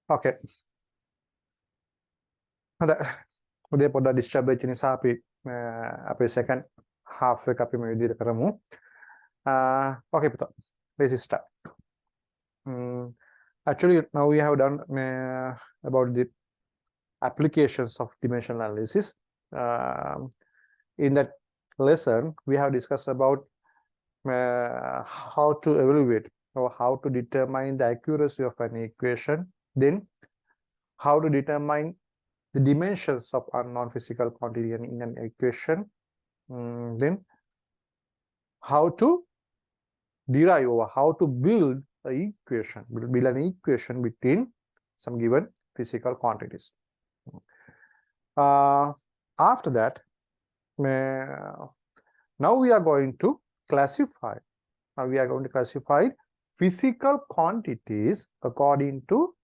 Okay. හොඳයි. උදේ පොඩ්ඩක් disturb වෙච්ච නිසා අපි අපේ second half එක අපි මේ විදිහට කරමු. Okay පුතා. Let's start. Actually now we have done about the applications of dimensional analysis. In that lesson we have discussed about how to evaluate or how to determine the accuracy of an equation, then how to determine the dimensions of a non-physical quantity in an equation, then how to derive or how to build an equation between some given physical quantities. After that, now we are going to classify. Physical quantities according to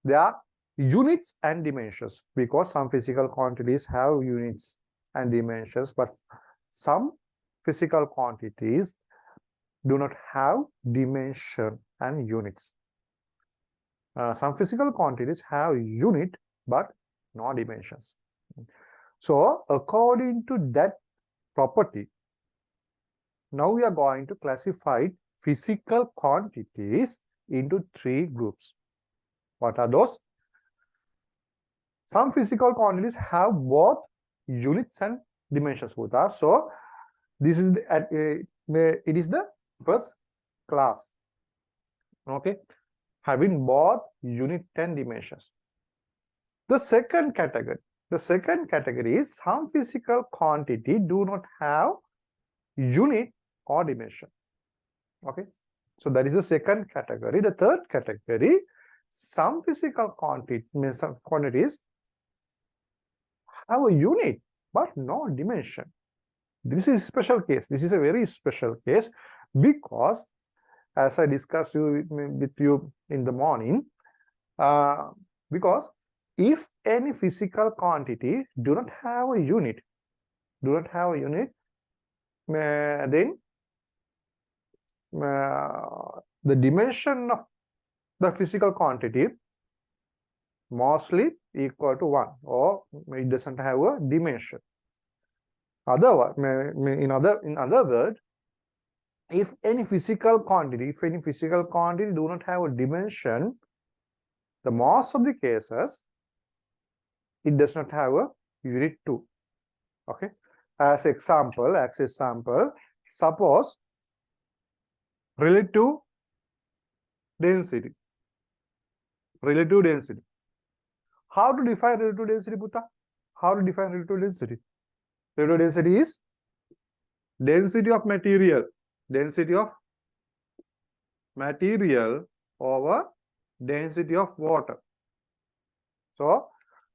their units and dimensions, because some physical quantities have units and dimensions, but some physical quantities do not have dimension and units. Some physical quantities have unit but no dimensions. So according to that property, now we are going to classify physical quantities into 3 groups. What are those? Some physical quantities have both units and dimensions. So this is it is the first class. Okay, having both unit and dimensions. The second category is some physical quantity do not have unit or dimension. Okay, so that is the second category. The third category, some physical quantities have a unit but no dimension. This is a special case. This is a very special case because, as I discussed with you in the morning, because if any physical quantity do not have a unit, then the dimension of the physical quantity mostly equal to 1, or it doesn't have a dimension. In other words, if any physical quantity do not have a dimension, the most of the cases it does not have a unit too. Okay, as example, suppose relative density. How to define relative density, Puta? How to define relative density? Relative density is density of material over density of water. So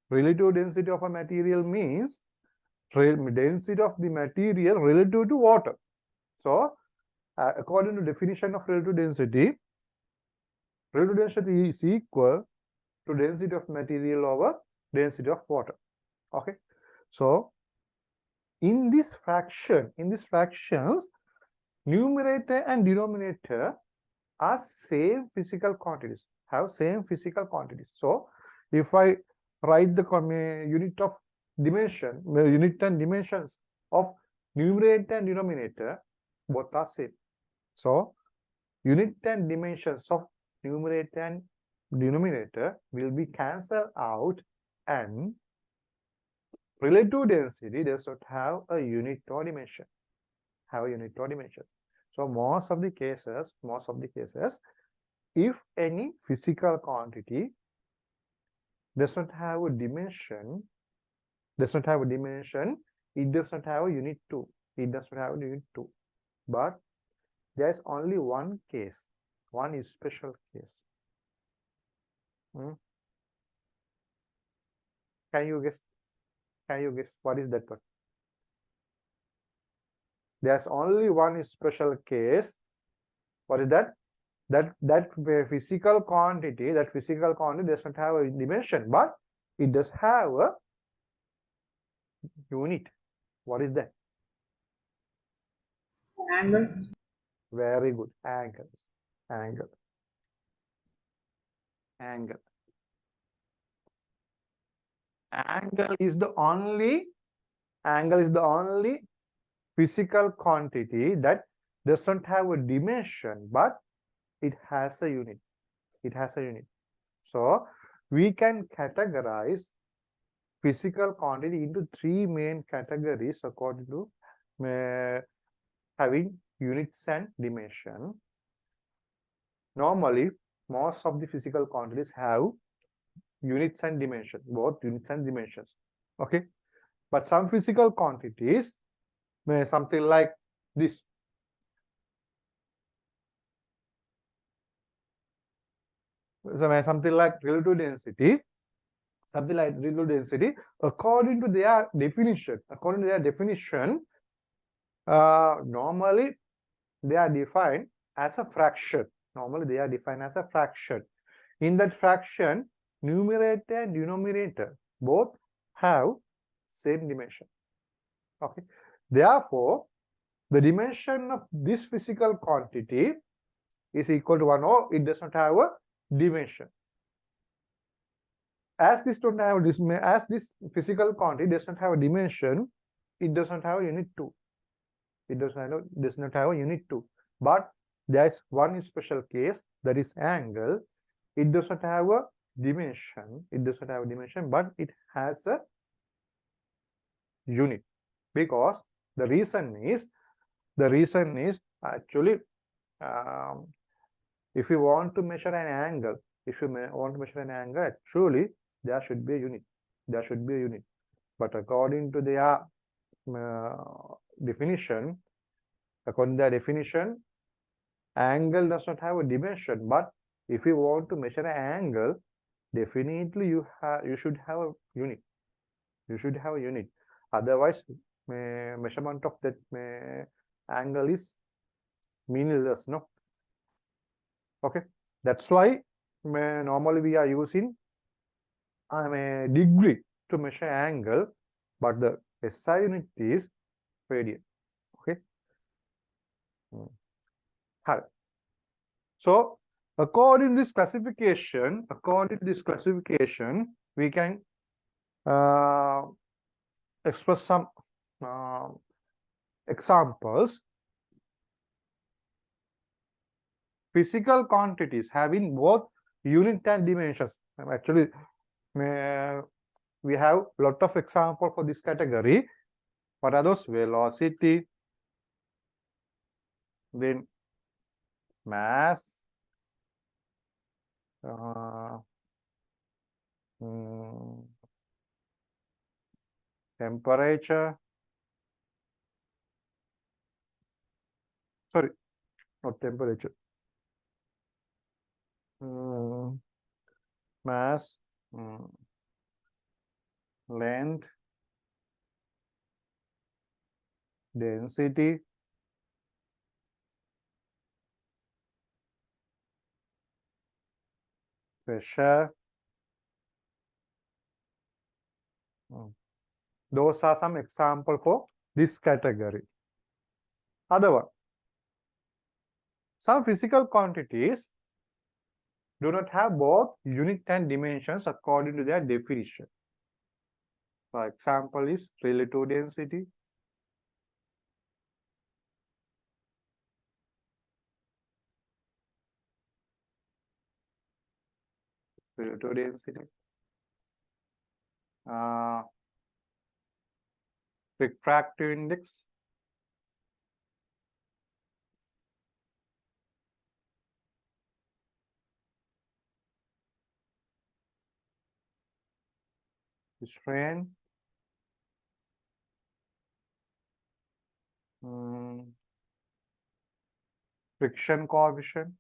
relative density of a material means density of the material relative to water. So according to definition of relative density is equal to density of material over density of water. Okay, so in this fractions, numerator and denominator are same physical quantities, So if I write the unit and dimensions of numerator and denominator, both are same. So unit and dimensions of numerator and denominator will be cancelled out, and relative density does not have a unit or dimension. So most of the cases, if any physical quantity does not have a dimension, it does not have a unit too. But there is only one case, one is special case. Can you guess what is that one? There's only one special case. What is that? That physical quantity does not have a dimension, but it does have a unit. What is that? Angle. Very good. Angle. Angle. Angle is the only physical quantity that doesn't have a dimension, but it has a unit. It has a unit. So we can categorize physical quantity into three main categories according to having units and dimension. Normally, most of the physical quantities have units and dimension, both units and dimensions. Okay, but some physical quantities may something like this. So something like relative density, according to their definition. Normally they are defined as a fraction. In that fraction, numerator and denominator both have same dimension. Okay. Therefore, the dimension of this physical quantity is equal to 1, or it does not have a dimension. As this physical quantity does not have a dimension, it does not have a unit 2. It does not have a unit 2. But there is one special case, that is angle. It does not have a dimension. But it has a unit. Because the reason is actually, if you want to measure an angle, actually there should be a unit. But according to their definition, angle does not have a dimension. But if you want to measure an angle, definitely you should have a unit. Otherwise, measurement of that angle is meaningless, no? Okay, that's why normally we are using a degree to measure angle, but the SI unit is radian. Okay. So according to this classification, we can express some examples. Physical quantities having both unit and dimensions. Actually, we have a lot of examples for this category. What are those? Velocity, then mass, temperature, sorry, not temperature, mass, length, density, pressure. Those are some examples for this category. Other one, some physical quantities do not have both unit and dimensions according to their definition. For example is relative density, refractive index, strain, friction coefficient,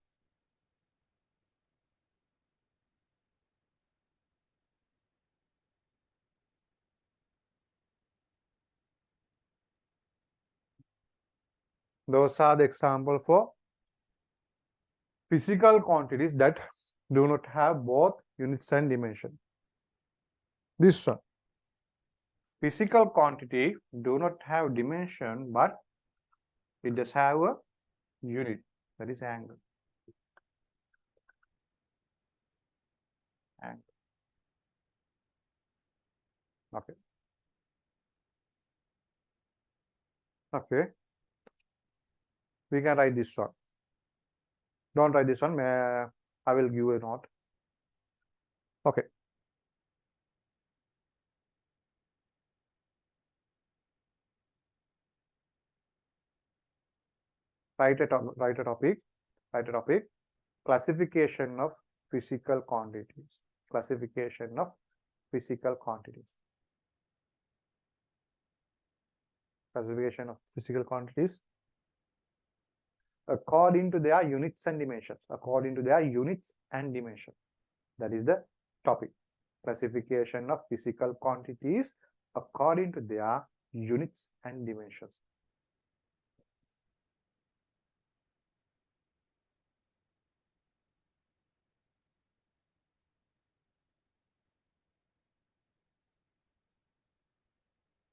those are the example for physical quantities that do not have both units and dimension. This one, physical quantity do not have dimension, but it does have a unit, that is angle. Eng. Okay. Okay. We can write this one. Don't write this one. I will give a note. Okay. Write a topic. Write a topic. Classification of physical quantities. Classification of physical quantities. Classification of physical quantities according to their units and dimensions. According to their units and dimensions. That is the topic. Classification of physical quantities according to their units and dimensions.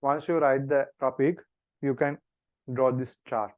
Once you write the topic, you can draw this chart.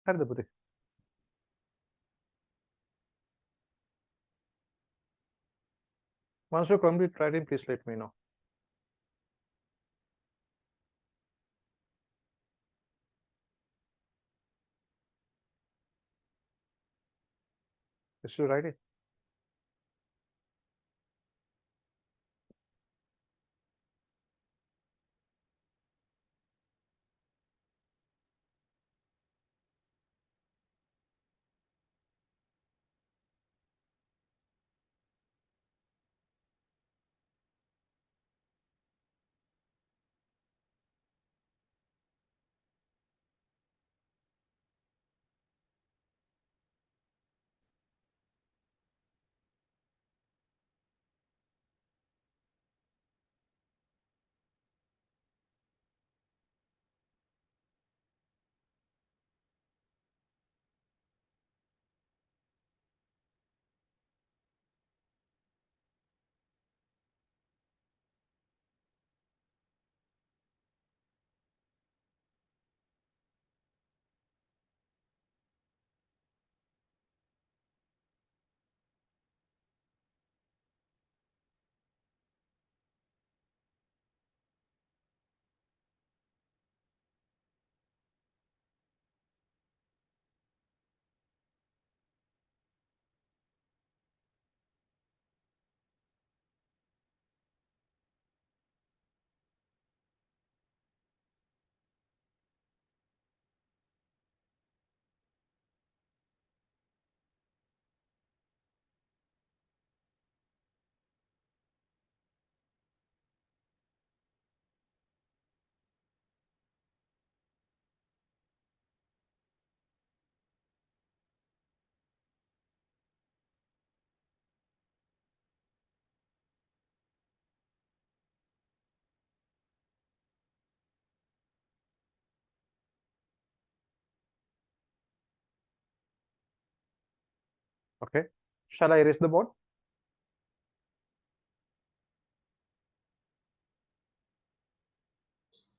හරිද පුතේ? Once you complete writing, please let me know. Is you write it? Okay. Shall I erase the board?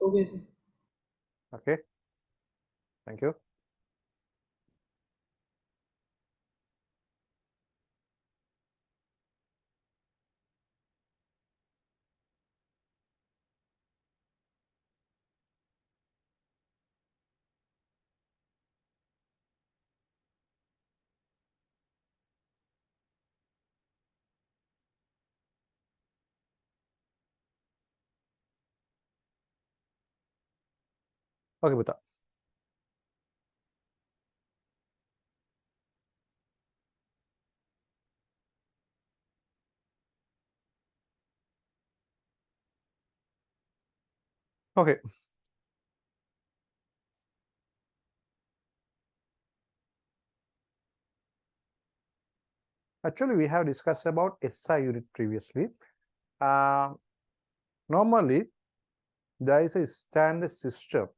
Okay, sir. Okay. Thank you. Okay, පුතා. Okay. Actually, we have discussed about SI unit previously. Normally, there is a standard system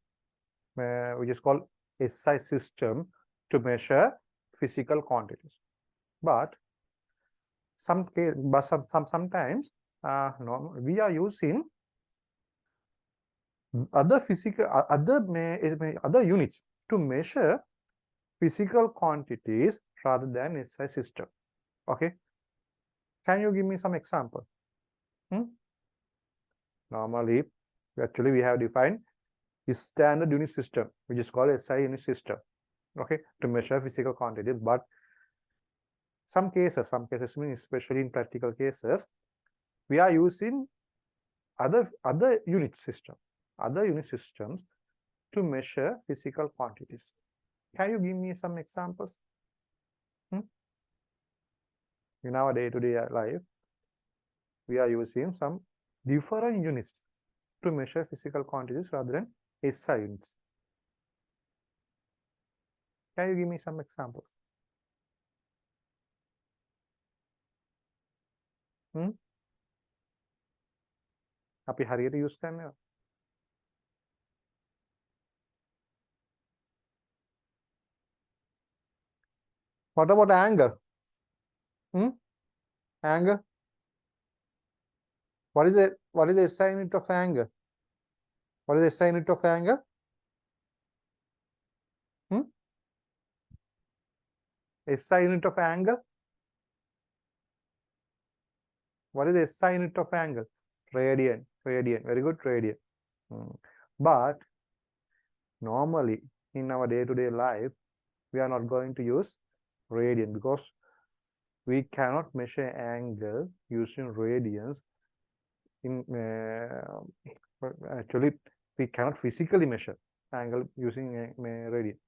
which is called SI system to measure physical quantities. But sometimes no, we are using other physical other units to measure physical quantities rather than SI system. Okay, can you give me some example? Normally, actually, we have defined the standard unit system, which is called SI unit system, okay, to measure physical quantities. But some cases, mean especially in practical cases, we are using other unit systems to measure physical quantities. Can you give me some examples? In our day-to-day life, we are using some different units to measure physical quantities rather than SI units. Can you give me some examples? අපි හරියට use කරනවා. What about angle? Angle? What is the SI unit of angle? What is the SI unit of angle? SI unit of angle? What is the SI unit of angle? Radian. Radian. Very good, radian. But normally in our day-to-day life, we are not going to use radian because we cannot measure angle using radians. Actually, we cannot physically measure angle using radian.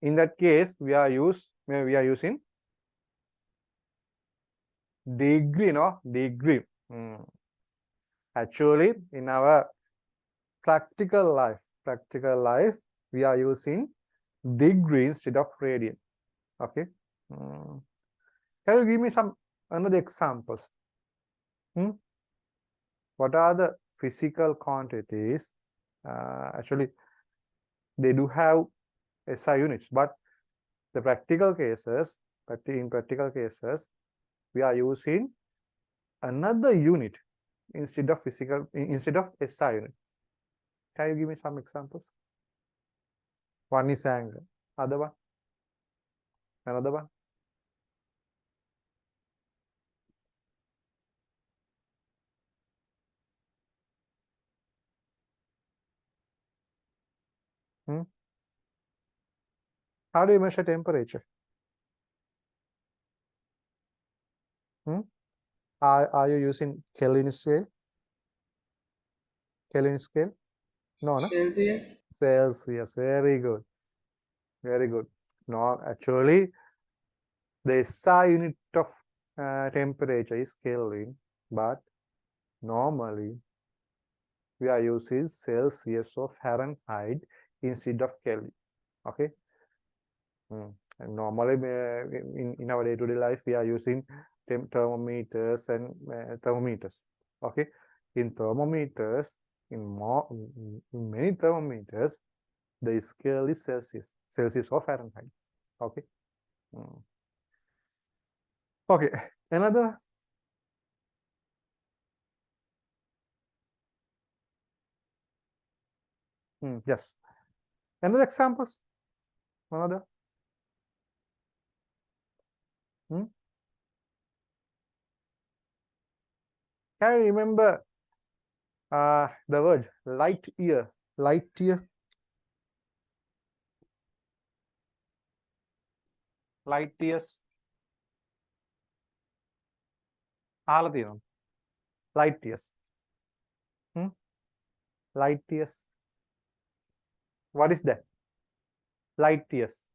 In that case, we are using degree, no? Degree. Actually, in our practical life, we are using degree instead of radian. Okay. Can you give me some another examples? What are the physical quantities? Actually, they do have SI units, but the practical cases, in practical cases, we are using another unit instead of SI unit. Can you give me some examples? One is angle, other one, another one. How do you measure temperature? Are you using Kelvin scale? Kelvin scale? No, no? Celsius. Celsius. Very good. Very good. No, actually, the SI unit of temperature is Kelvin, but normally we are using Celsius or Fahrenheit instead of Kelvin. Okay. And normally in our day-to-day life we are using thermometers and thermometers. Okay. In thermometers, in many thermometers, the scale is Celsius or Fahrenheit. Okay. Okay. Another. Yes. Another examples. Another. Can you remember the word light year? Light year. Light years. Light years. Light years. What is that? Light years.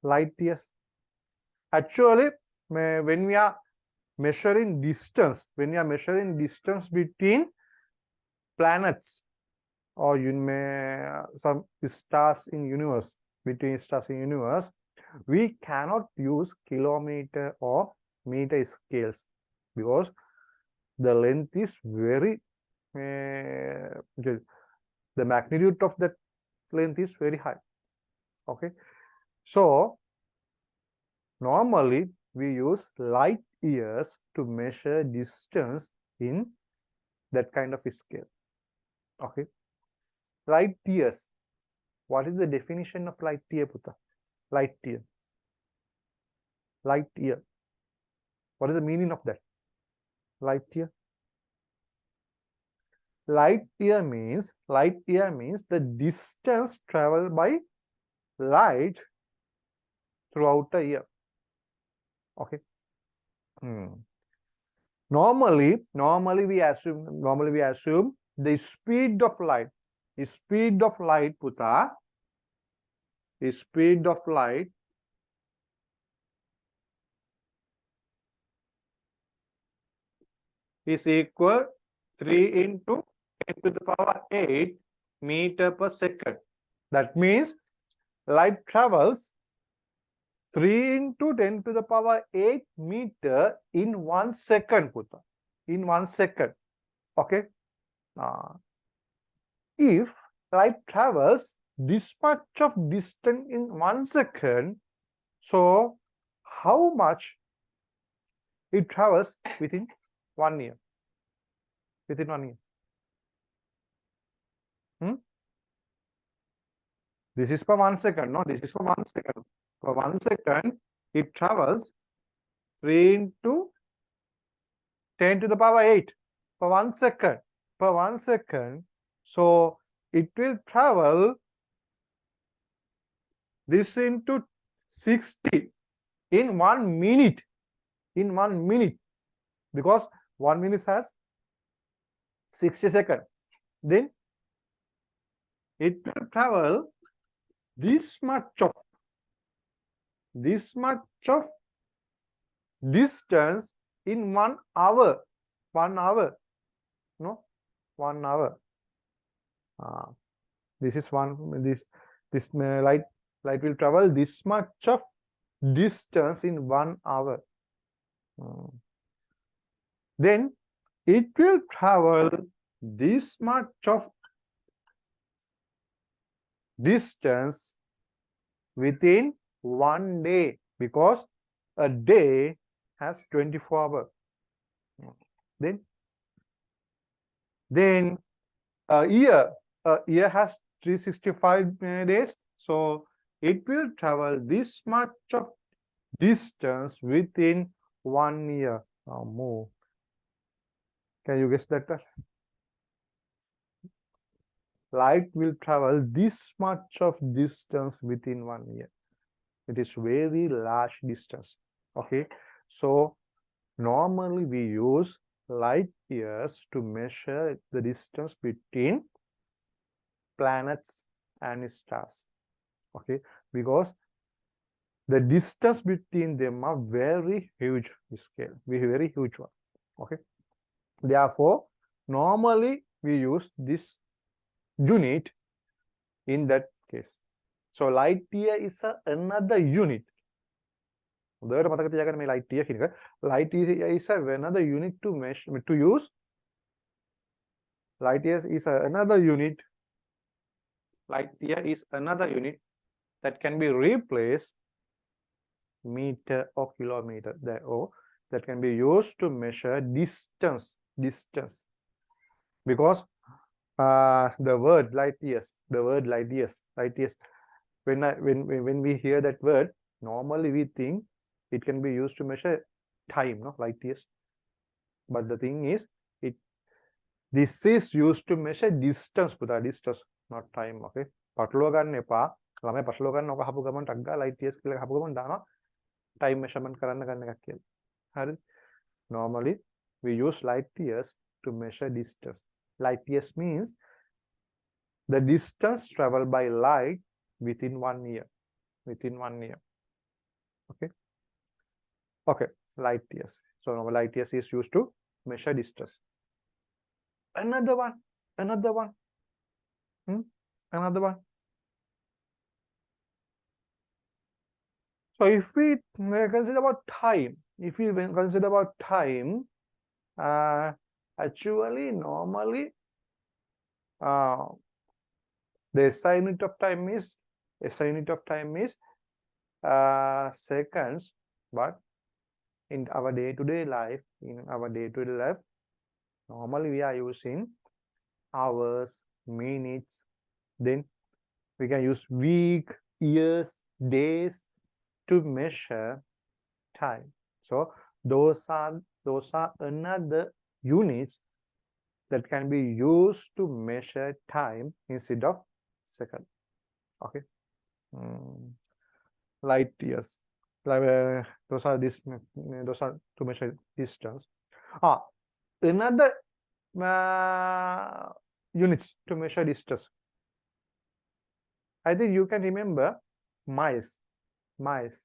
Light years. Actually, when we are measuring distance, between planets or some stars in universe, we cannot use kilometer or meter scales because the length is very the magnitude of that length is very high. Okay, so normally we use light years to measure distance in that kind of scale. Okay, light years. What is the definition of light year, Puta? Light year. Light year. What is the meaning of that? Light year. Light year means the distance traveled by light throughout a year. Okay. Normally we assume the speed of light. The speed of light, Puta. The speed of light is equal 3 into 10 to the power 8 meter per second. That means light travels 3 into 10 to the power 8 meter in 1 second, Puta. In 1 second. Okay. If light travels this much of distance in 1 second, so how much it travels within 1 year? Within 1 year. This is per 1 second. No, this is per 1 second. For 1 second, it travels 3 into 10 to the power 8 per 1 second. Per 1 second. So it will travel this into 60 in 1 minute. In 1 minute. Because 1 minute has 60 seconds. Then it will travel this much of distance in 1 hour. 1 hour. No, 1 hour. This is this light will travel this much of distance in 1 hour. Then it will travel this much of distance within 1 day, because a day has 24 hours. Then a year has 365 days, so it will travel this much of distance within 1 year or more. Can you guess that? Light will travel this much of distance within 1 year. It is very large distance. Okay, so normally we use light years to measure the distance between planets and stars. Okay, because the distance between them are very huge scale, very huge one. Okay, therefore normally we use this unit in that case. So light year is another unit. Light year is another unit to measure, to use. Light year is another unit. Light year is another unit that can be replaced meter or kilometer, that can be used to measure distance. Because the word light years, when we hear that word, normally we think it can be used to measure time, no, light years. But the thing is, this is used to measure distance, distance, not time. Okay, පටලවා ගන්න එපා. ළමයි පටලවා ගන්න ඔක හපු ගමන් ටක් ගාලා light years කියලා හපු ගමන් දානවා time measurement කරන්න ගන්න එකක් කියලා. හරි. Normally we use light years to measure distance. Light years means the distance traveled by light within 1 year. Within 1 year. Okay, light years. So now light years is used to measure distance. Another one. So if we consider about time, actually normally the SI unit of time is seconds, but in our day-to-day life, normally we are using hours, minutes, then we can use week, years, days to measure time. So those are another units that can be used to measure time instead of second. Okay, light years. Those are to measure distance. Another units to measure distance. I think you can remember miles. Miles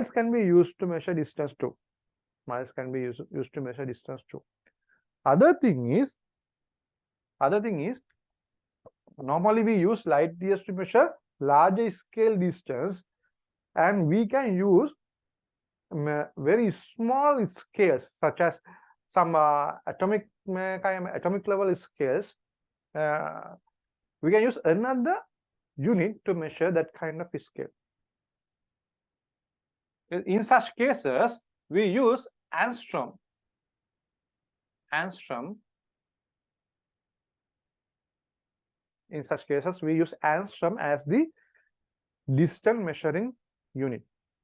can be used to measure distance too. Other thing is normally we use light years to measure larger scale distance, and we can use very small scales such as some atomic level scales. We can use another unit to measure that kind of scale. In such cases, we use angstrom. angstrom. In such cases, we use angstrom as the distance measuring unit.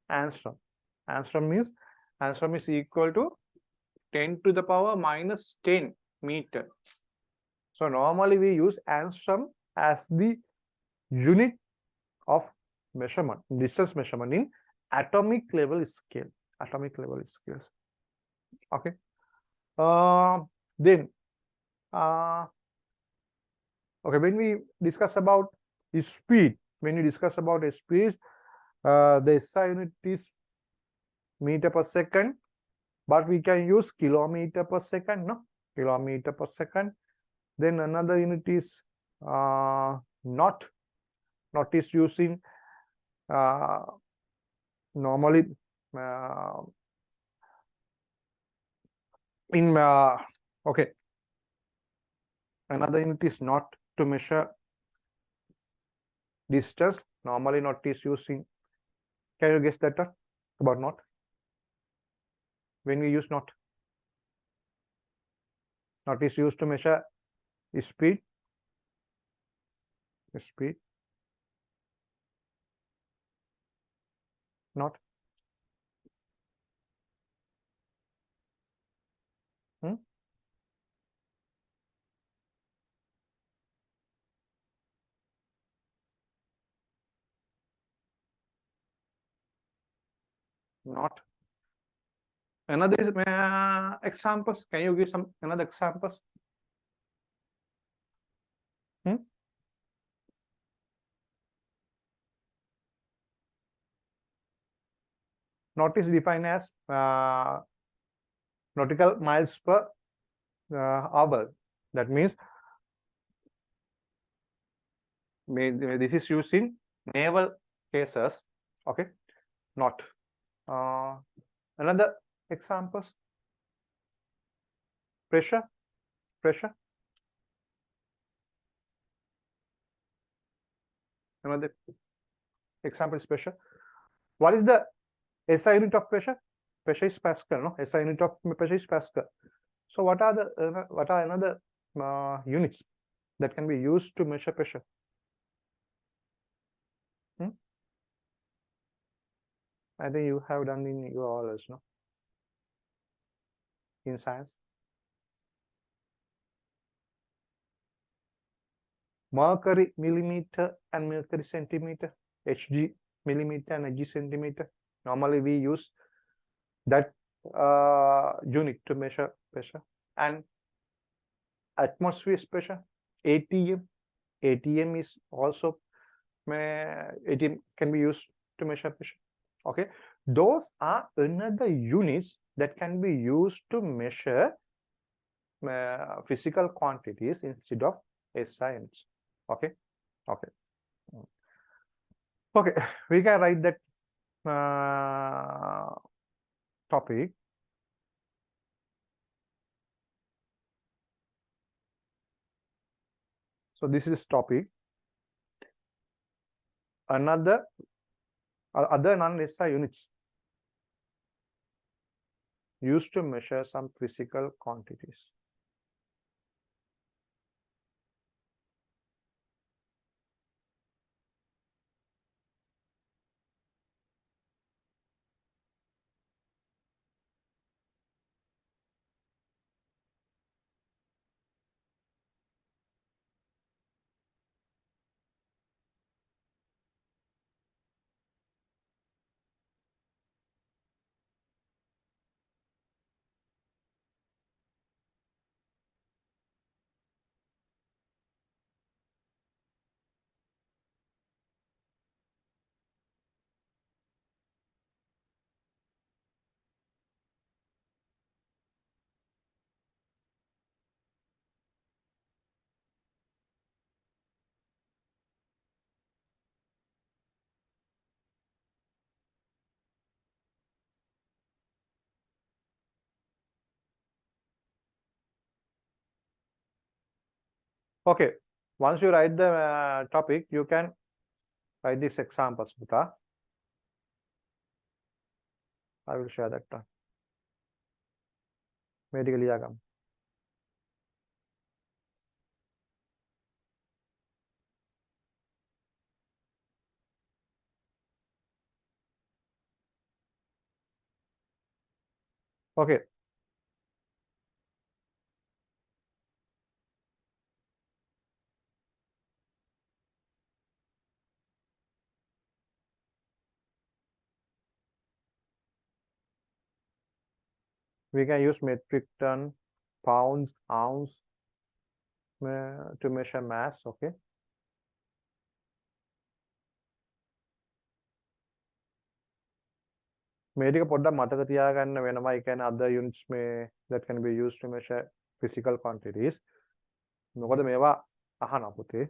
Angstrom. Angstrom is equal to 10 to the power minus 10 meter. So normally we use angstrom as the unit of measurement, distance measurement in atomic level scale. Atomic level scales. Okay. Then okay, when we discuss about the speed, the SI unit is meter per second, but we can use kilometer per second, no? Kilometer per second. Then another unit is knot. Knot is using normally in okay. Another unit is knot to measure distance. Normally knot is using. Can you guess that about knot? When we use knot is used to measure speed. Knot. Knot. Another is examples. Can you give some another examples? Knot is defined as nautical miles per hour. That means this is used in naval cases. Okay, knot. Another examples. Pressure. Another example is pressure. What is the SI unit of pressure? Pressure is Pascal, no? SI unit of pressure is Pascal. So what are another units that can be used to measure pressure? I think you have done in your orders, no? In science. Mercury millimeter and mercury centimeter, Hg millimeter and Hg centimeter. Normally we use that unit to measure pressure. And atmosphere pressure, ATM. ATM is also ATM can be used to measure pressure. Okay, those are another units that can be used to measure physical quantities instead of SI units. Okay. We can write that topic. So this is topic. Other non-SI units used to measure some physical quantities. Okay, once you write the topic, you can write these examples. I will share that. Medical diagram. Okay. We can use metric ton, pounds, ounce to measure mass. Okay. මේ ටික පොඩ්ඩක් මතක තියාගන්න වෙනවා. ඒ කියන්නේ other units මේ that can be used to measure physical quantities. මොකද මේවා අහනවා පුතේ.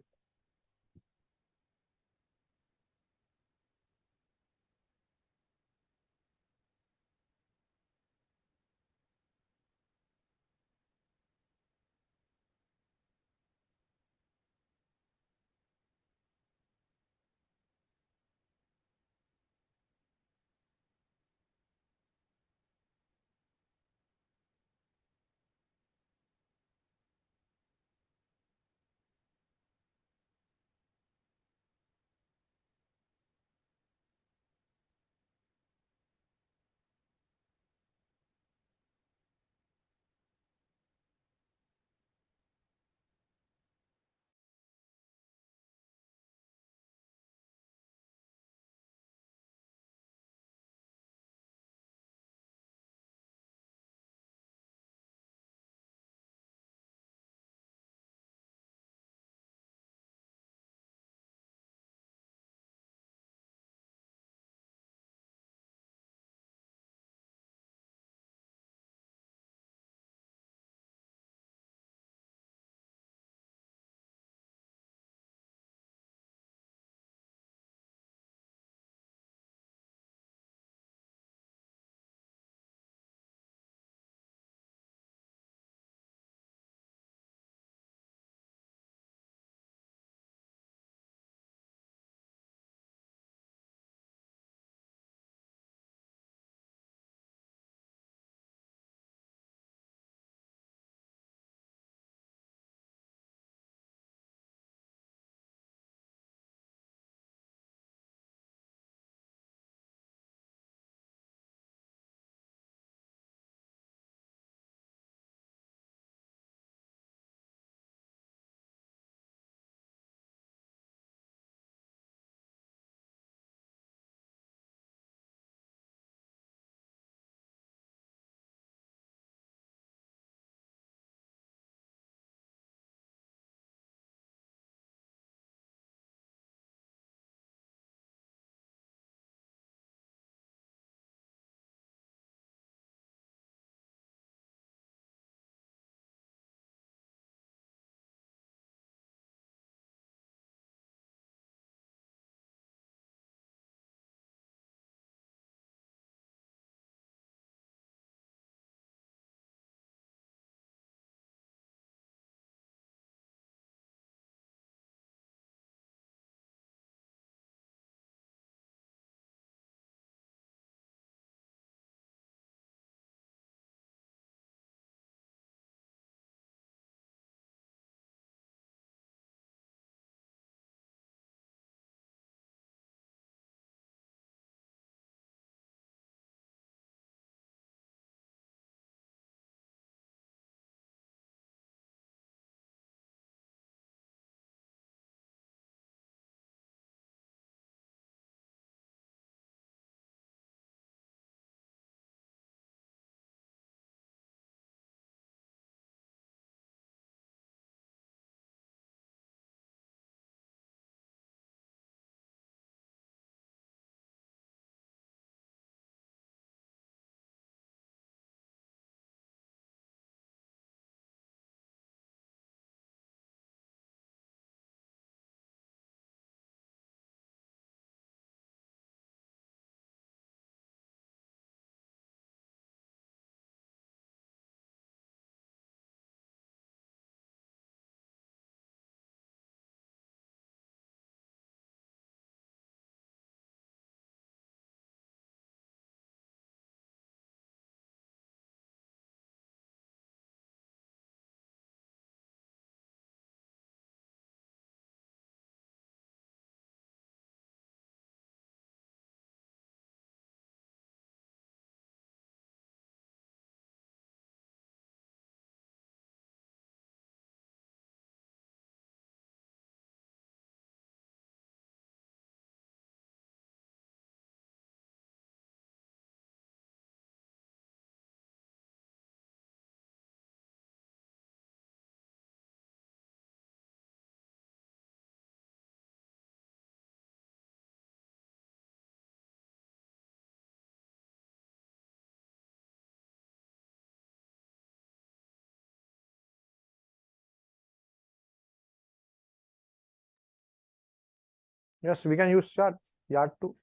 Yes, we can use yard. Yard too.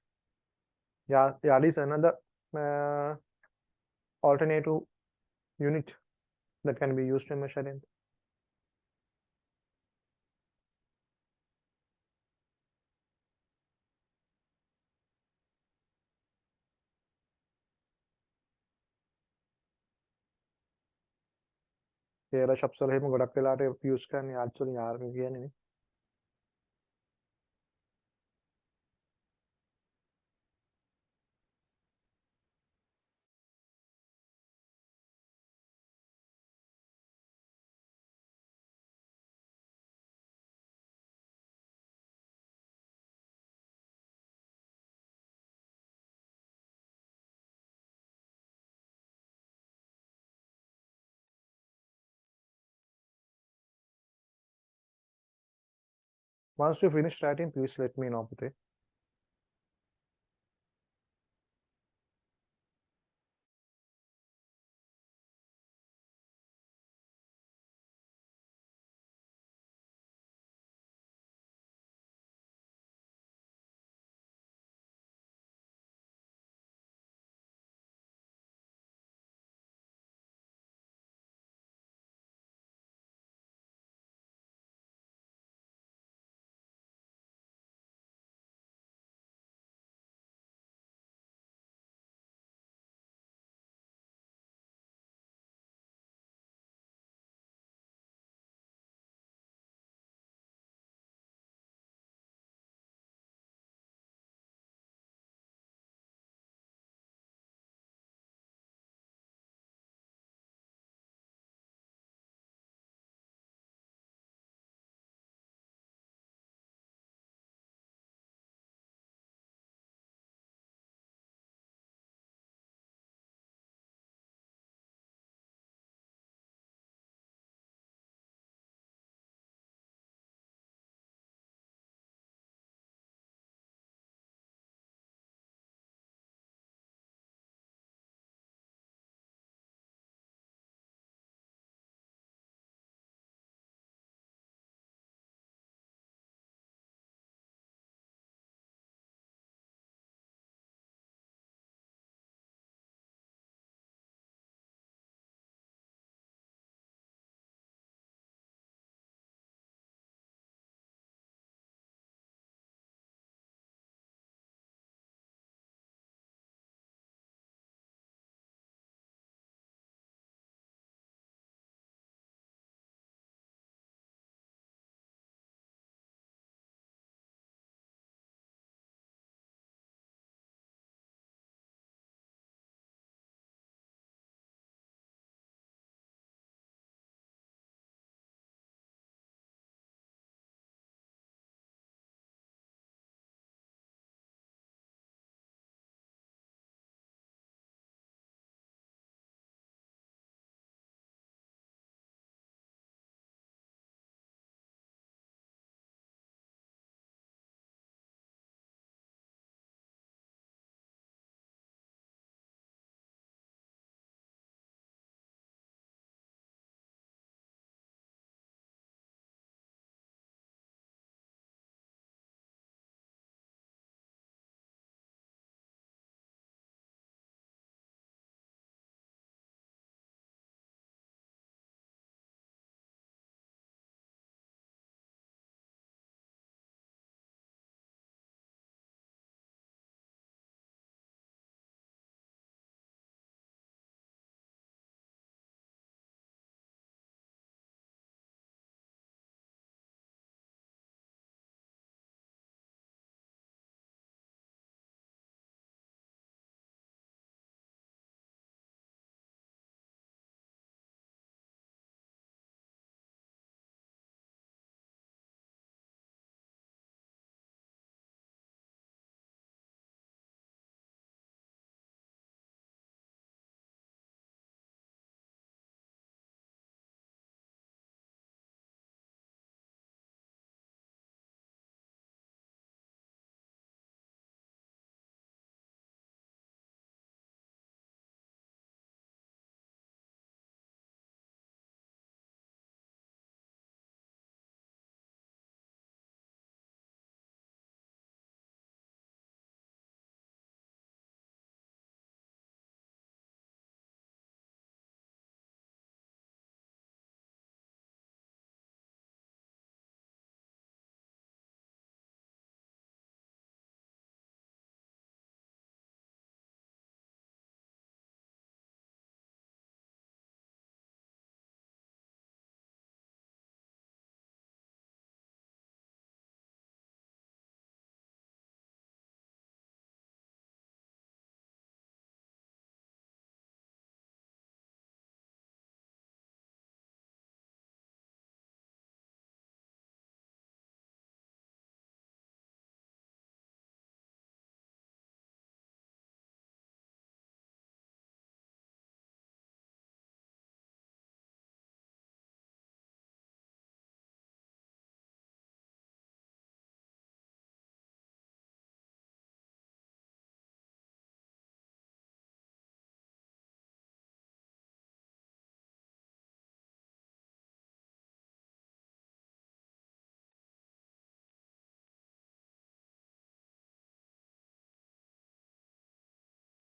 Yard is another uh, alternative unit that can be used to measure length. Here, shops වල එහෙම ගොඩක් වෙලාවට use කරන්නේ yards වලින් yard කියන්නේ නේ. Once you finish writing, please let me know, Pute.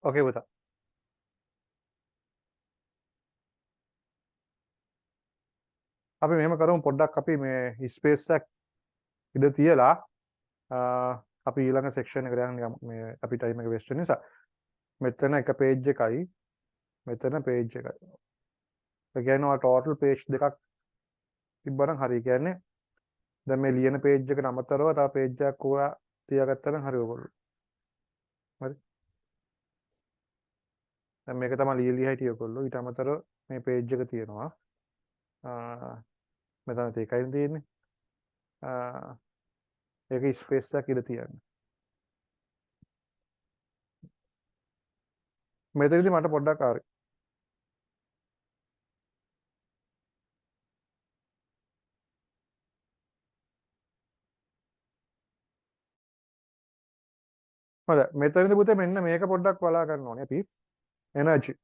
Okay පුතා. අපි මෙහෙම කරමු පොඩ්ඩක් අපි මේ ස්පේස් එකක් ඉඳ තියලා අපි ඊළඟ සෙක්ෂන් එකට යන්න මේ අපි ටයිම් එක වෙස්ට් වෙන නිසා මෙතන එක පේජ් එකයි මෙතන පේජ් එකයි. ඒ කියන්නේ ටෝටල් පේජ් දෙකක් තිබ්බනම් හරි. කියන්නේ දැන් මේ ලියන පේජ් එකට අමතරව තව පේජ් එකක් ඔයා තියාගත්තා නම් හරි ඔයගොල්ලෝ. හරි. දැන් මේක තමයි ලියලා හිටිය ඔයගොල්ලෝ. ඊට අමතරව මේ පේජ් එක තියෙනවා. මෙතන ඒකයි තියෙන්නේ. ඒක ස්පේස් එකක් ඉඳ තියන්න. මෙතනදී මට පොඩ්ඩක් ආරි. හරි. මෙතනදී පුතේ මෙන්න මේක පොඩ්ඩක් බලා ගන්න ඕනේ අපි. Energy.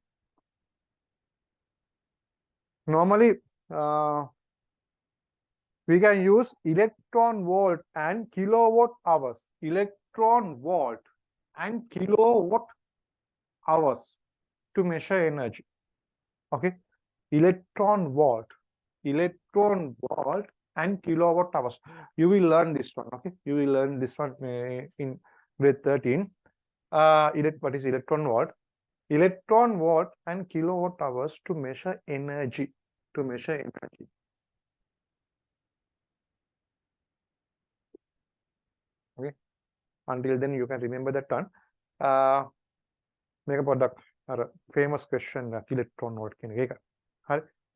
Normally we can use electron volt and kilowatt hours. Electron volt and kilowatt hours to measure energy. Okay. Electron volt and kilowatt hours. You will learn this one. Okay. You will learn this one in grade 13. What is electron volt? Electron volt and kilowatt hours to measure energy. To measure energy. Okay. Until then, you can remember that one. Make a product or a famous question electron volt.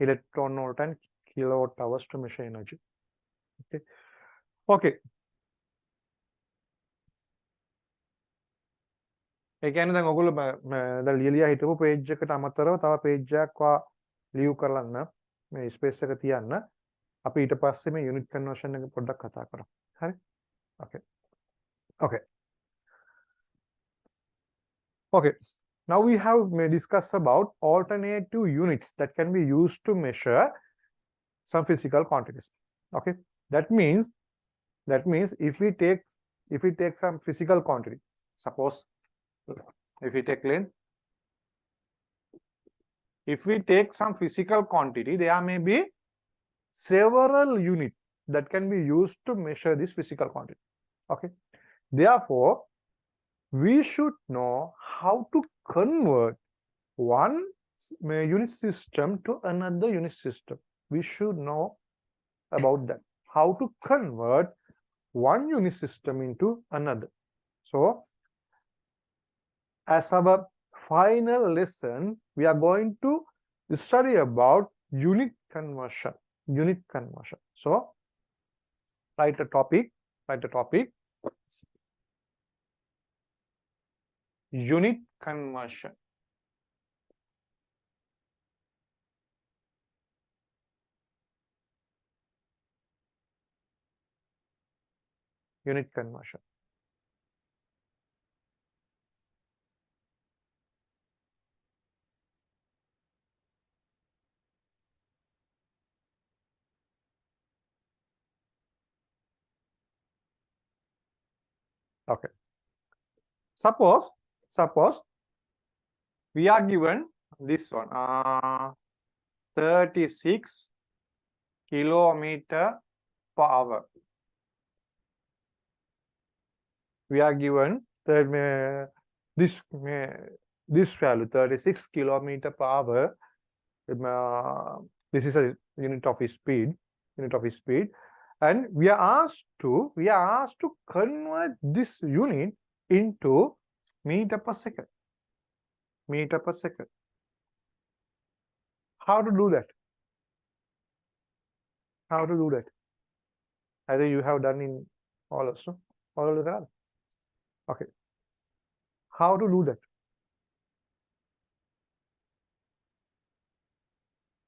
Electron volt and kilowatt hours to measure energy. Okay. Okay. ඒ කියන්නේ දැන් ඔයගොල්ලෝ දැන් ලියලියා හිටපු page එකට අමතරව තව page එකක් වා ලියු කරන්න මේ space එක තියන්න. අපි ඊට පස්සේ මේ unit conversion එක පොඩ්ඩක් කතා කරමු. හරි? Okay. Okay. Okay. Now we have discussed about alternative units that can be used to measure some physical quantities. Okay. That means if we take some physical quantity, suppose if we take length, if we take some physical quantity, there may be several units that can be used to measure this physical quantity. Okay. Therefore, we should know how to convert one unit system to another unit system. We should know about that. How to convert one unit system into another. So, as our final lesson, we are going to study about unit conversion. Unit conversion. So, write a topic. Unit conversion. Unit conversion. Okay. Suppose we are given this one 36 kilometer per hour. We are given this value 36 kilometer per hour. This is a unit of speed. And we are asked to convert this unit into meter per second. Meter per second. How to do that? How to do that? Either you have done in all of the time. Okay. How to do that?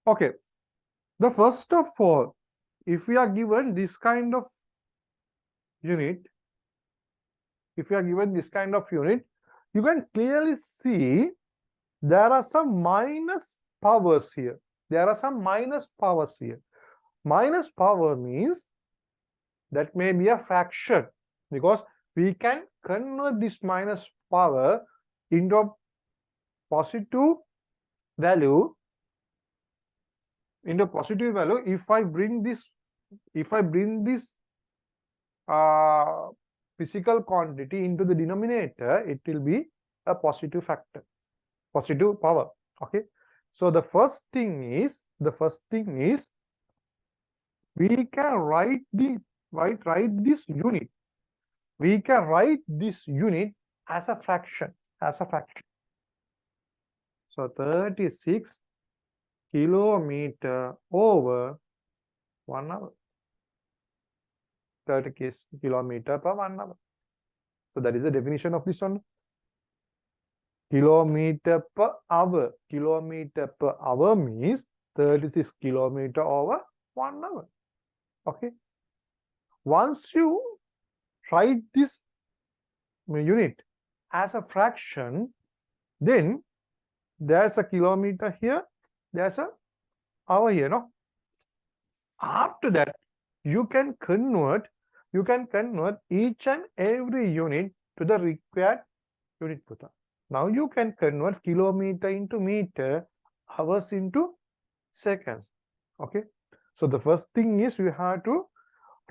Okay. The first of all, if we are given this kind of unit, you can clearly see there are some minus powers here. Minus power means that may be a fraction, because we can convert this minus power into positive value into positive value. If I bring this physical quantity into the denominator, it will be a positive factor, positive power. Okay, so the first thing is we can write this unit. We can write this unit as a fraction. So 36 kilometer over 1 hour. 30 kilometer per 1 hour. So that is the definition of this one. Kilometer per hour. Kilometer per hour means 36 kilometer over 1 hour. Okay. Once you write this unit as a fraction, then there's a kilometer here, there's a hour here, no? After that, you can convert each and every unit to the required unit. Now you can convert kilometer into meter, hours into seconds. Okay. So the first thing is you have to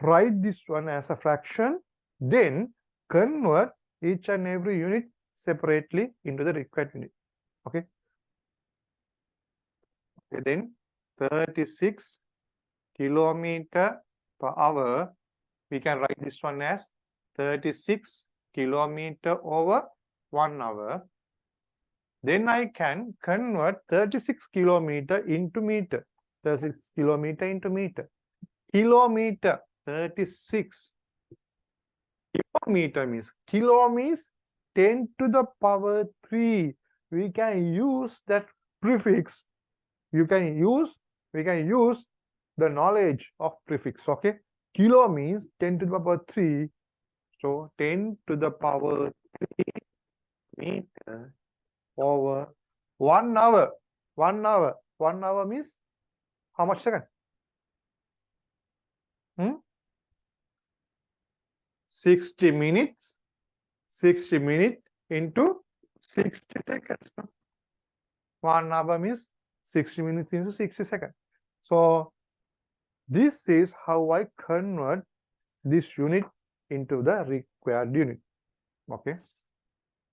write this one as a fraction, then convert each and every unit separately into the required unit. Okay. Okay, then 36 kilometer per hour, we can write this one as 36 kilometer over 1 hour. Then I can convert 36 kilometer into meter. 36 kilometer into meter. Kilometer, 36. Kilometer means, kilo means 10 to the power 3. We can use that prefix. We can use the knowledge of prefix. Okay. Kilo means 10 to the power 3. So 10 to the power 3 meter over 1 hour. 1 hour. 1 hour means how much second? 60 minutes. 60 minutes into 60 seconds. 1 hour means 60 minutes into 60 seconds. So this is how I convert this unit into the required unit. Okay.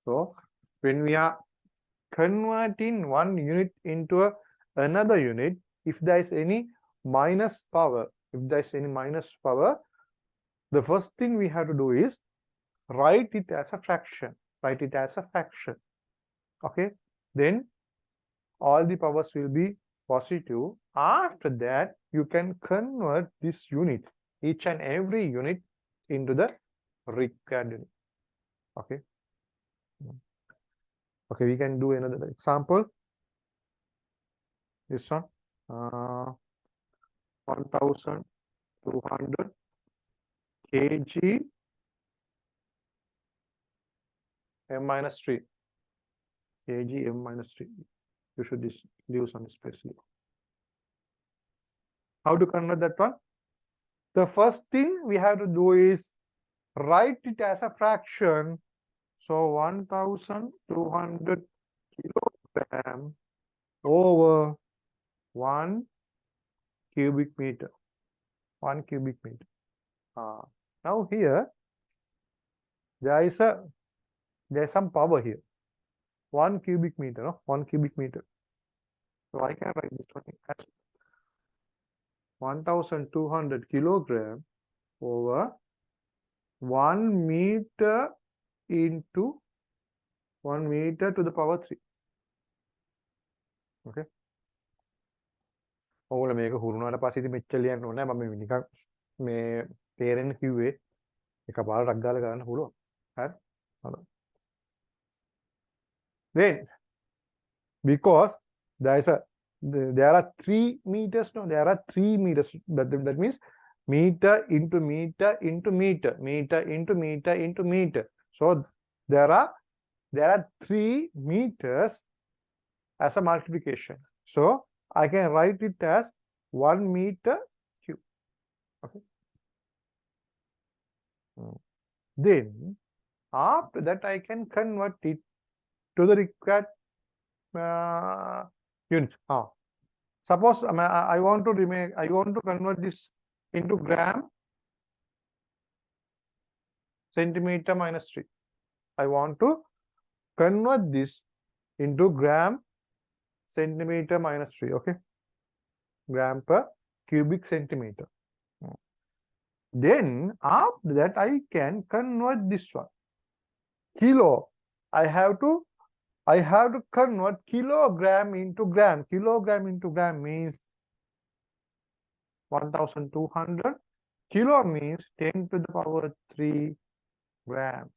So when we are converting one unit into another unit, if there is any minus power, the first thing we have to do is write it as a fraction. Okay. Then all the powers will be positive. After that, you can convert this unit, each and every unit, into the required unit. Okay. Okay, we can do another example. This one, 1200 kg m minus 3. Kg m minus 3. You should leave some space here. How to convert that one? The first thing we have to do is write it as a fraction. So 1200 kilogram over 1 cubic meter. 1 cubic meter. Now here there's some power here. 1 cubic meter, no? 1 cubic meter. So I can write this one as 1200 kilogram over 1 meter into 1 meter to the power 3. Okay. ඔගොල්ලෝ මේක හුරුනාට පස්සේ ඉතින් මෙච්චර ලියන්න ඕනේ නැහැ. මම නිකන් මේ තේරෙන්න කිව්වේ එකපාරටක් ගාලා කරන්න පුළුවන්. හරි? හරි. Then because there are 3 meters, no, there are 3 meters. That means meter into meter into meter, meter into meter into meter. So there are 3 meters as a multiplication. So I can write it as 1 meter cube. Okay. Then after that I can convert it to the required units. Suppose I want to convert this into gram, centimeter minus 3. I want to convert this into gram, centimeter minus 3. Okay, gram per cubic centimeter. Then after that I can convert this one. Kilo. I have to convert kilogram into gram. Kilogram into gram means 1200. Kilo means 10 to the power 3 gram.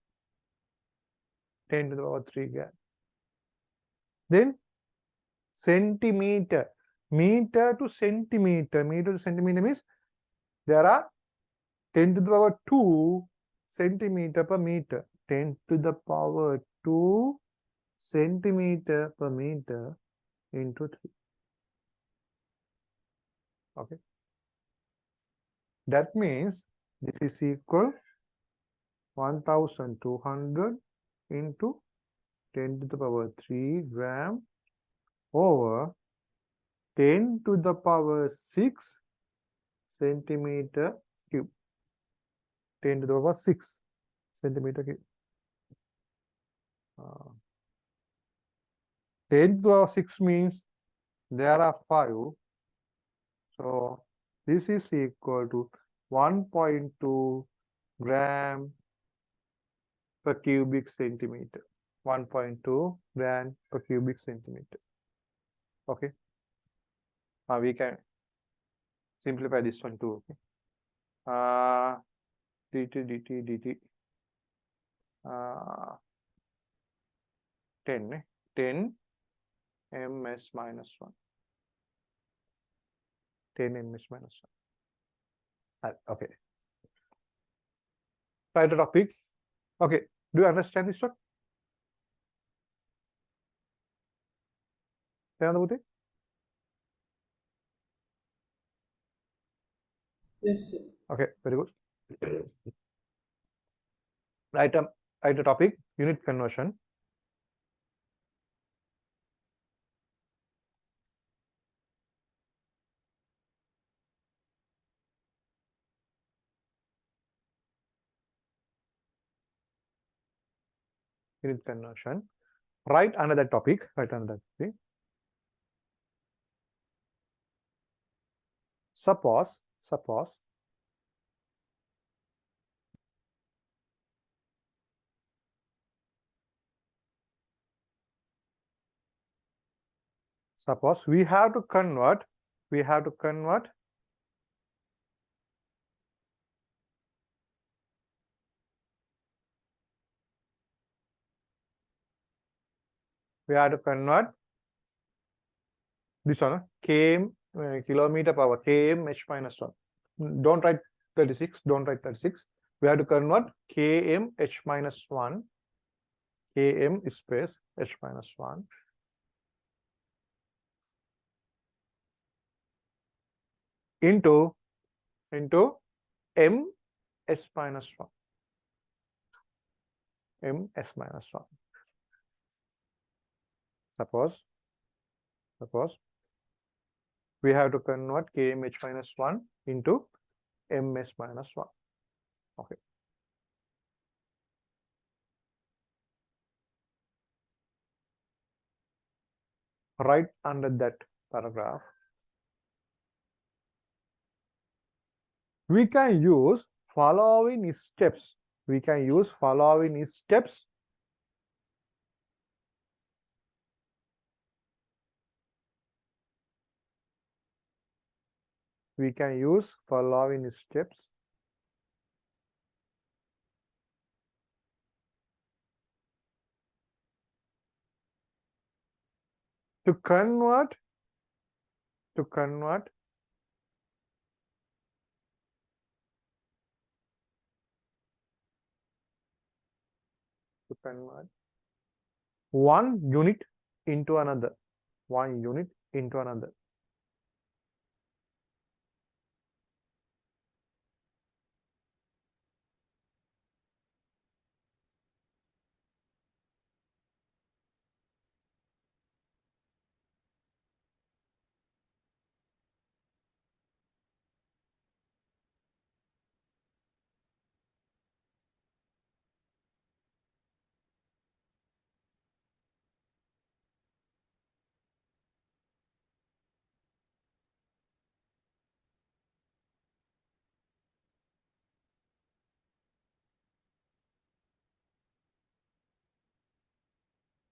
10 to the power 3 gram. Then centimeter. Meter to centimeter. Meter to centimeter means there are 10 to the power 2 centimeter per meter. 10 to the power 2 centimeter per meter into 3. Okay. That means this is equal 1200 into 10 to the power 3 gram over 10 to the power 6 centimeter cube. 10 to the power 6 centimeter cube. 10 to the power 6 means there are 5. So this is equal to 1.2 gram per cubic centimeter. 1.2 gram per cubic centimeter. Okay. We can simplify this one too. Okay. dt 10 ms minus 1. 10 ms minus 1. Okay. Try the topic. Okay. Do you understand this one? Yes, sir. Okay, very good. Write a topic, unit conversion. Unit conversion. Write another topic. Write another thing. Suppose we have to convert this one, km, kilometer power, km h minus 1. Don't write 36. Don't write 36. We have to convert km h minus 1. Km space h minus 1 into m s minus 1. M s minus 1. Suppose we have to convert km h minus 1 into m s minus 1. Okay. Right under that paragraph, we can use following steps. We can use following steps to convert one unit into another.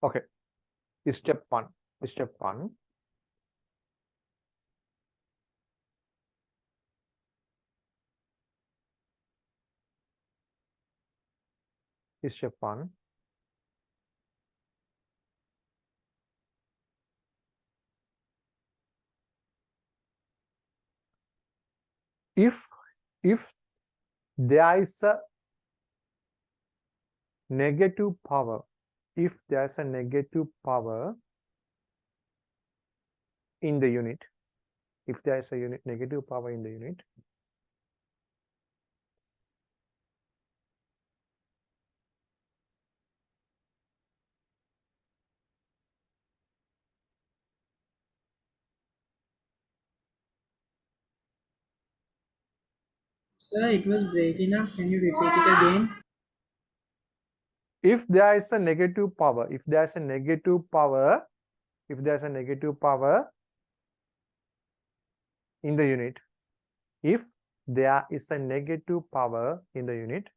Okay. Step one. Step one. Step one. If there is a negative power, if there's a negative power in the unit, if there is a negative power in the unit, Sir, it was breaking up. Can you repeat it again? if there is a negative power, if there's a negative power, if there's a negative power in the unit, if there is a negative power in the unit,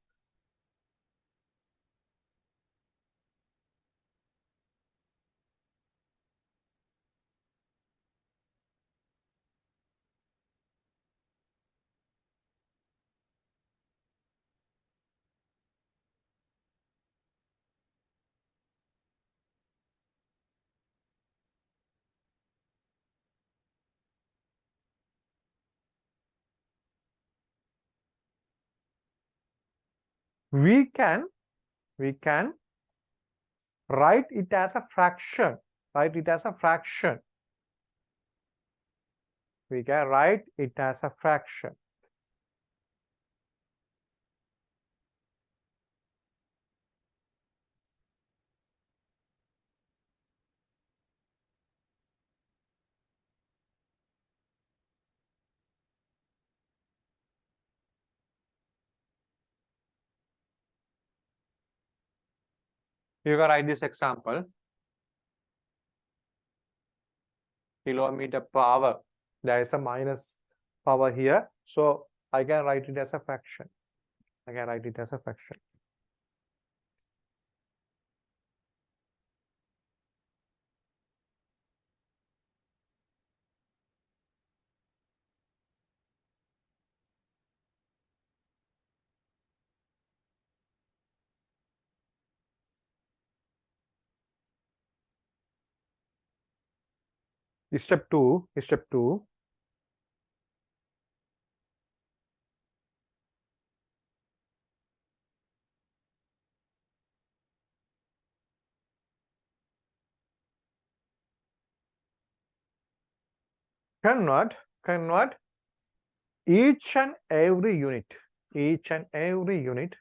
we can write it as a fraction. Write it as a fraction. We can write it as a fraction. You can write this example. Kilometer per hour. There is a minus power here. So I can write it as a fraction. I can write it as a fraction. Step two. Step two. Convert each and every unit. Each and every unit.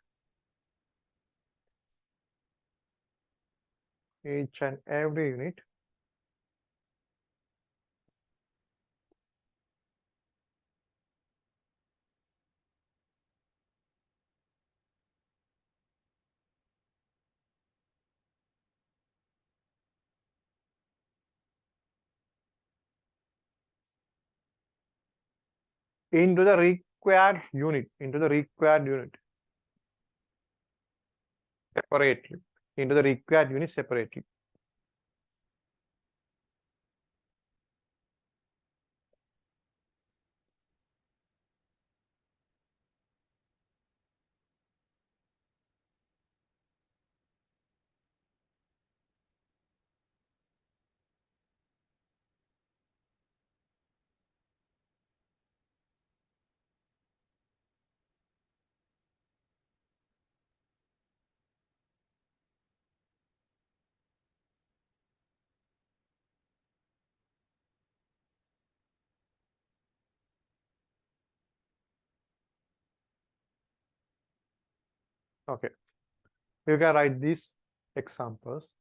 Each and every unit into the required unit. Into the required unit. Separately. Into the required unit separately. Okay. You can write these examples.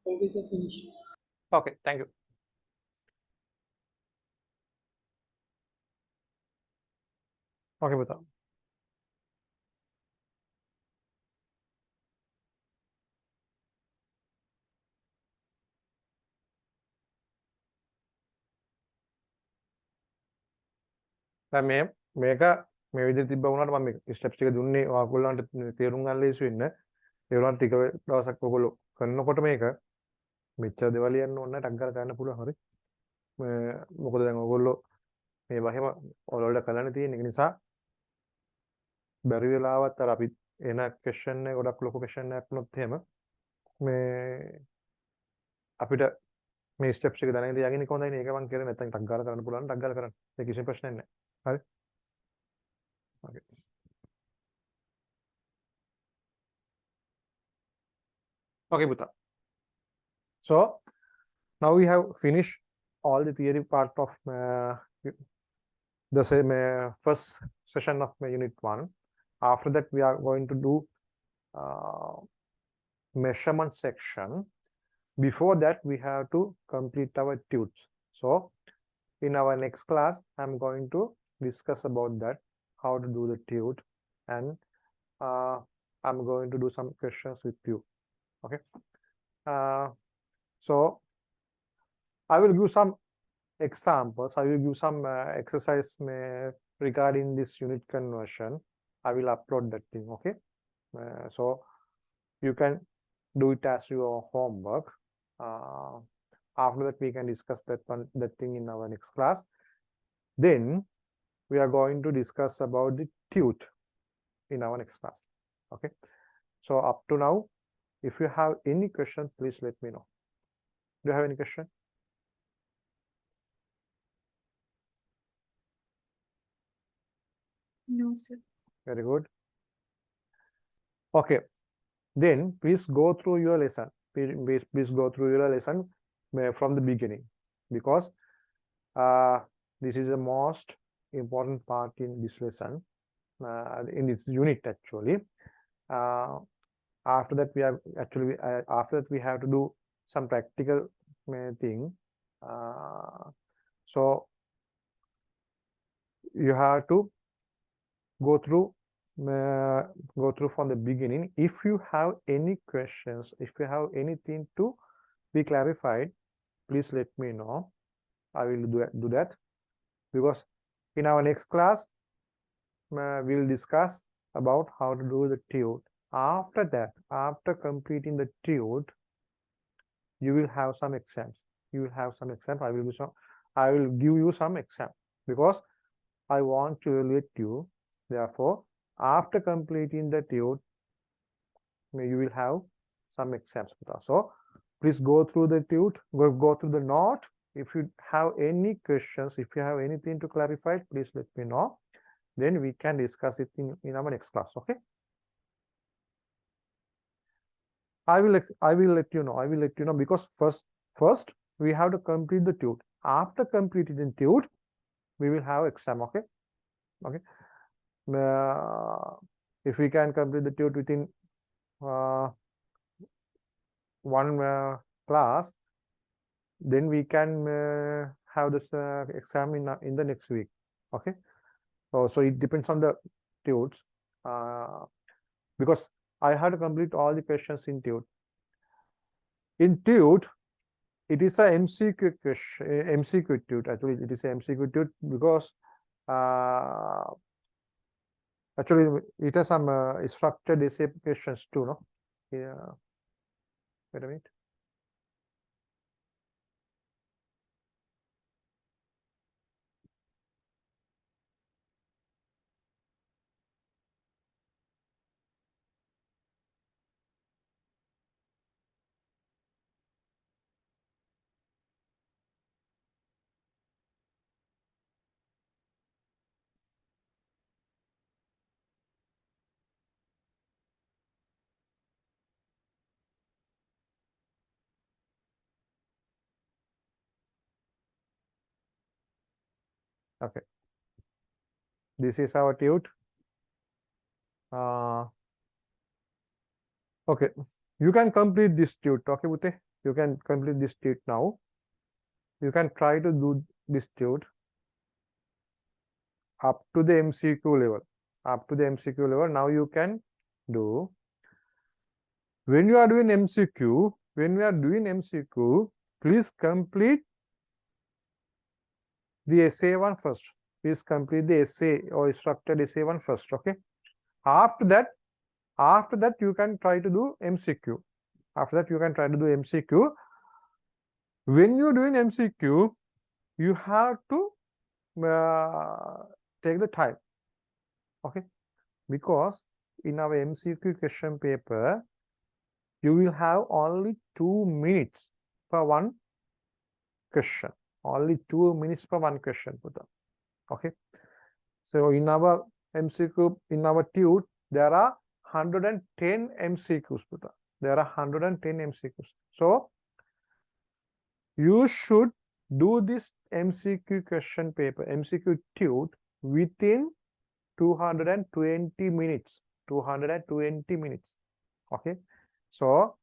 Okay, sir, finish. Okay, thank you. Okay, පුතා. දැන් මේක මේ විදිහට තිබ්බ වුණාට මම මේ steps ටික දුන්නේ ඔයගොල්ලන්ට තේරුම් ගන්න ලේසි වෙන්න. ඒ වුණාට ටික දවසක් ඔයගොල්ලෝ කරනකොට මේක මෙච්චර දේවල් ලියන්න ඕන නැහැ ටක් ගාලා කරන්න පුළුවන් හරි. මොකද දැන් ඔයගොල්ලෝ මේ වගේම ඔයාලට කරන්න තියෙන එක නිසා බැරි වෙලාවත් අර අපි එන ක්වෙස්චන් එක ගොඩක් ලොකු ක්වෙස්චන් එකක් වුණොත් එහෙම මේ අපිට මේ ස්ටෙප්ස් ටික දැනගෙන තියාගෙන ඉන්න හොඳයි නේ. ඒක මම කියන්නේ නැත්නම් ටක් ගාලා කරන්න පුළුවන් ටක් ගාලා කරන්න. ඒක කිසිම ප්‍රශ්නයක් නැහැ. හරි. Okay. Okay, පුතා. So now we have finished all the theory part of the same first session of unit 1. After that we are going to do measurement section. Before that we have to complete our tutes. So in our next class I'm going to discuss about that, how to do the tute, and I'm going to do some questions with you. Okay. So I will give some examples. I will give some exercise regarding this unit conversion. I will upload that thing. Okay. So you can do it as your homework. After that we can discuss that thing in our next class. Then we are going to discuss about the tute in our next class. Okay. So up to now, if you have any question, please let me know. Do you have any question? No, sir. Very good. Okay. Then please go through your lesson. Please go through your lesson from the beginning, because this is the most important part in this lesson, in this unit actually. After that we have to do some practical thing. So you have to go through from the beginning. If you have any questions, if you have anything to be clarified, please let me know. I will do that, because in our next class we will discuss about how to do the tute. After that, after completing the tute, you will have some exams. You will have some exams. I will give you some exam, because I want to evaluate you. Therefore, after completing the tute, you will have some exams. So please go through the tute, go through the note. If you have any questions, if you have anything to clarify, please let me know. Then we can discuss it in our next class. Okay. I will let you know. I will let you know, because first we have to complete the tute. After completing the tute, we will have exam. Okay. Okay. If we can complete the tute within one class, then we can have this exam in the next week. Okay. So it depends on the tutes, because I had to complete all the questions in tute. In tute, it is a MCQ question, MCQ tute. Actually, it is a MCQ tute because actually it has some structured essay questions too, no? Yeah. Wait a minute. Okay. This is our tute. Okay. You can complete this tute. Okay, Bute? you can complete this tute now. You can try to do this tute up to the MCQ level. Up to the MCQ level. Now you can do. When you are doing MCQ, please complete the essay one first. Please complete the essay or structured essay one first. Okay. After that, you can try to do MCQ. After that, you can try to do MCQ. When you're doing MCQ, you have to take the time. Okay. Because in our MCQ question paper, you will have only 2 minutes per one question. Only 2 minutes per one question. Okay. So in our MCQ, in our tute, there are 110 MCQs. There are 110 MCQs. So you should do this MCQ question paper, MCQ tute within 220 minutes. 220 minutes. Okay. So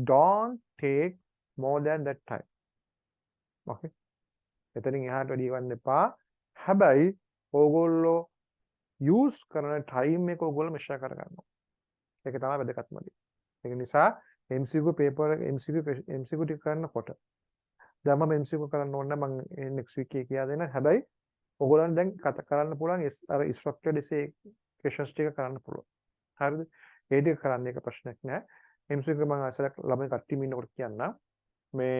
don't take more than that time. Okay. එතනින් එහාට වැඩි ගන්න එපා. හැබැයි ඕගොල්ලෝ use කරන time එක ඕගොල්ලෝ measure කරගන්නවා. ඒක තමයි වැදගත්ම දේ. ඒක නිසා MCQ paper MCQ ටික කරනකොට දැන් මම MCQ කරන්න ඕන නම් මම next week එකේ කියා දෙන්න. හැබැයි ඕගොල්ලන් දැන් කතා කරන්න පුළුවන් අර structured essay questions ටික කරන්න පුළුවන්. හරිද? ඒ ටික කරන්න එක ප්‍රශ්නයක් නෑ. MCQ මම අසලක් ළමයි කට්ටියම ඉන්නකොට කියන්න මේ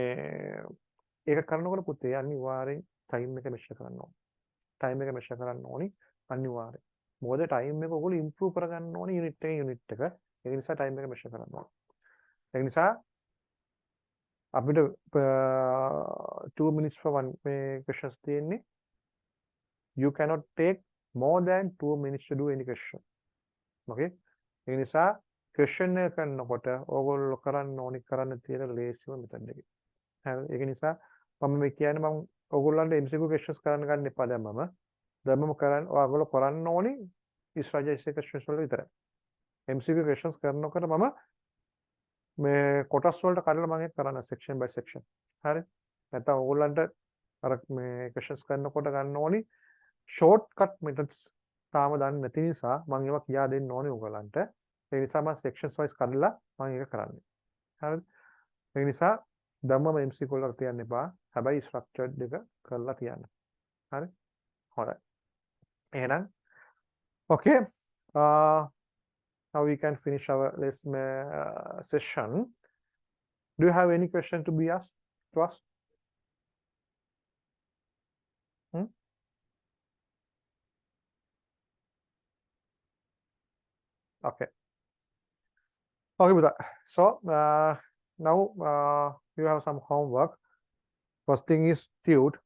ඒක කරනකොට පුතේ අනිවාර්යෙන් time එක measure කරන්න ඕනේ. time එක measure කරන්න ඕනි අනිවාර්යෙන්. මොකද time එක ඔයගොල්ලෝ improve කරගන්න ඕනේ unit එක. ඒ නිසා time එක measure කරන්න ඕනේ. ඒ නිසා අපිට 2 minutes per one මේ questions තියෙන්නේ. You cannot take more than 2 minutes to do any question. Okay? ඒ නිසා question එක කරනකොට ඕගොල්ලෝ කරන්න ඕනි කරන්න තියෙන ලේසිම method එක. හරි. ඒක නිසා මම මේ කියන්නේ මම ඕගොල්ලන්ට MCQ questions කරන්න ගන්න එපා දැන් මම. දැන් මම කරන්න ඔයගොල්ලෝ කරන්න ඕනි strategy questions වල විතරයි. MCQ questions කරනකොට මම මේ කොටස් වලට කඩලා මම ඒක කරන්න section by section. හරි. නැත්නම් ඕගොල්ලන්ට අර මේ questions කරනකොට ගන්න ඕනි shortcut methods තාම දන්නේ නැති නිසා මම ඒවා කියා දෙන්න ඕනි ඕගොල්ලන්ට. ඒ නිසා මම sections wise කඩලා මම ඒක කරන්නේ. හරිද? ඒ නිසා දැන් මම MCQ වලට තියන්න එපා. හැබැයි structured එක කරලා තියන්න. හරි? හොඳයි. එහෙනම් okay. Now we can finish our session. Do you have any question to be asked to us? Okay. Okay, Buddha. So now you have some homework. First thing is tute.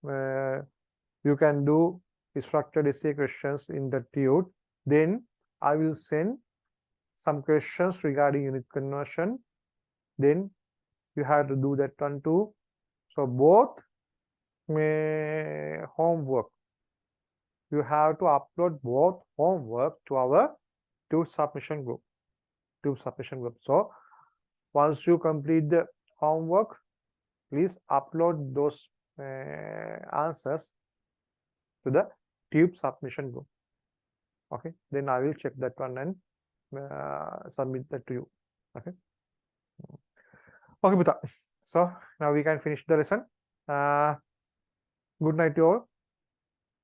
You can do structured essay questions in the tute. Then I will send some questions regarding unit conversion. Then you have to do that one too. So both homework. You have to upload both homework to our tute submission group. So once you complete the homework, please upload those answers to the tube submission group. Okay, then I will check that one and submit that to you. Okay. Okay, Buddha. So now we can finish the lesson. Good night to all.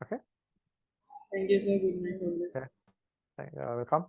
Okay. Thank you, sir. Good night always. Yeah. Welcome.